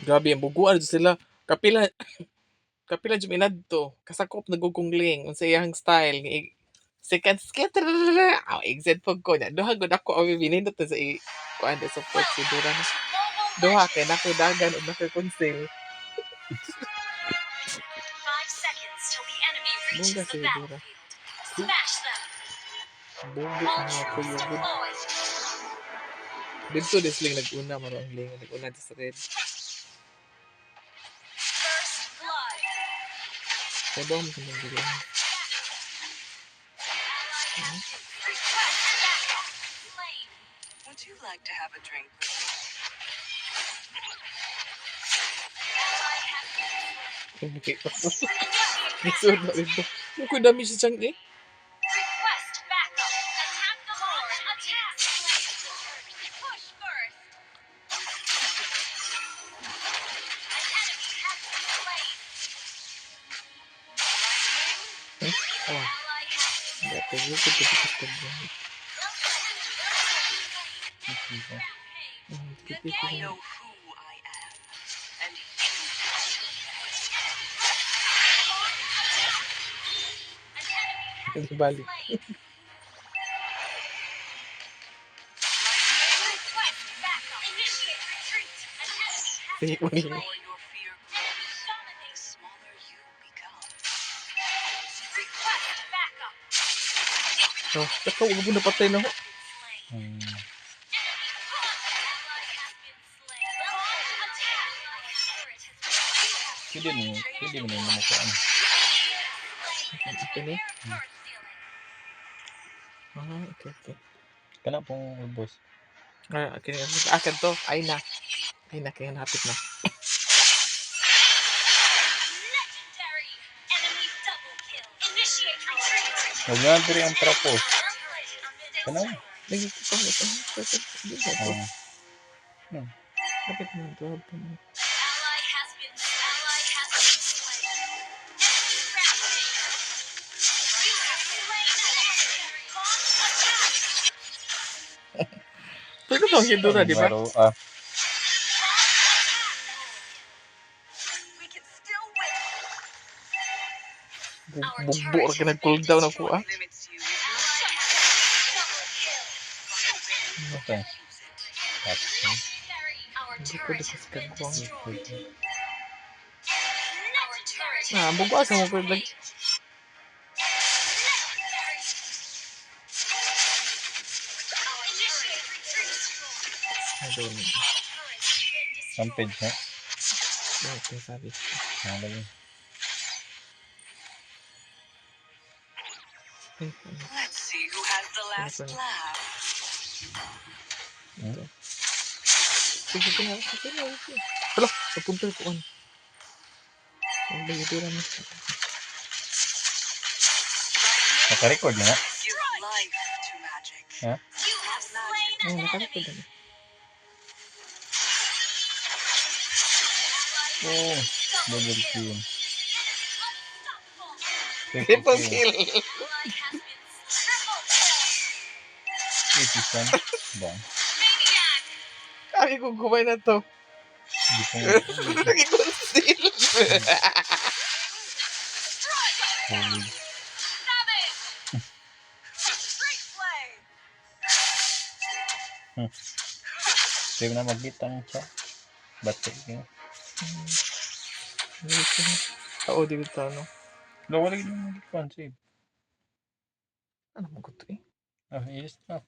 Grabe ang buguan jud sila. Kapila kapila jud minadto, kasakop nagugungling unsa iyang style ni second skit exit pag ko nya. Duha gud ako ang binindot sa kuan sa support si Dura na. Duha kay nakoy dagan ug nakoy conceal. 5 seconds till the enemy Bunga reaches si the Dura. battlefield. Smash them. Bugo All niya ko troops yung good. deployed. Dito disling nag-una maro ang lingon nag-una sa red. First blood. Kaya ba mo sa mga gulong? Request backup. Slain. Would you like to have a drink with me? Ally has been slain. Isod na rin to. Yung ko dami siya siyang eh. Request backup. Attack the Lord. Attack. Push first. An enemy has been slain. Oh, Ally has been dati ko ko sa kustod mo. Good Kiti ko I game. know who I am, and you An enemy has na balik. slain. Request backup. Initiate retreat. An enemy has Sige ko been niyo. or slain. your fear Enemy grows, the dominating. smaller you become. Request backup. Oh, saka wag mo napatay na ho. Has been slain. Enemy ally has been slain. Attack. Turret has been Pwede mo na yung mamukaan. slain. Ito ni. Turret stealing. Okay, okay. Kana pong boss. Okay, akan to. Ay na. Ay na, kaya napit na. Legendary. Enemy double kill. Initiate retreat. Huwag nga diri ang trapos. Kana? Lagi ko pa ito. Hindi ba ito? Hmm. Kapit mo ito. Ally has been slain. Enemy rampage. You have slain an enemy. Attack. Pero ito ang hidura, di ba? Baro, We can still win. Bugbo or ka nag-cool down ako ah. Limits you. Double kill. okay. Tapos, Legendary. Our Hindi ko turret dito has sa been kagwang. destroyed. Our turret Ah, has bugo asa mo ko been like. legendary. Initiate retreat. Ay, doon. Turret has been ang destroyed. page na. Okay, sabi. Nakalagay. Ay, Let's see who has the last Ano? laugh. ito. Sige, sige. Sige, sige. Hala, napunta ko ano. Ang hidura mo. Naka-record na nga. Give life to magic. Ha? You have slain Oh, an nakarecord enemy. na. Oo. Double kill. Unstoppable. Triple kill. Ally has been triple kill. Easy son. Ba? Maniac. Kami kung kumain na to. Hindi ko Lagi ko steal. Holy. Savage. Great play. Hindi ko na magbitang siya. Bate. Oo, di ko ano. Lawali yung mag-save. Ano mo ko to eh? Ah, yes. Ah.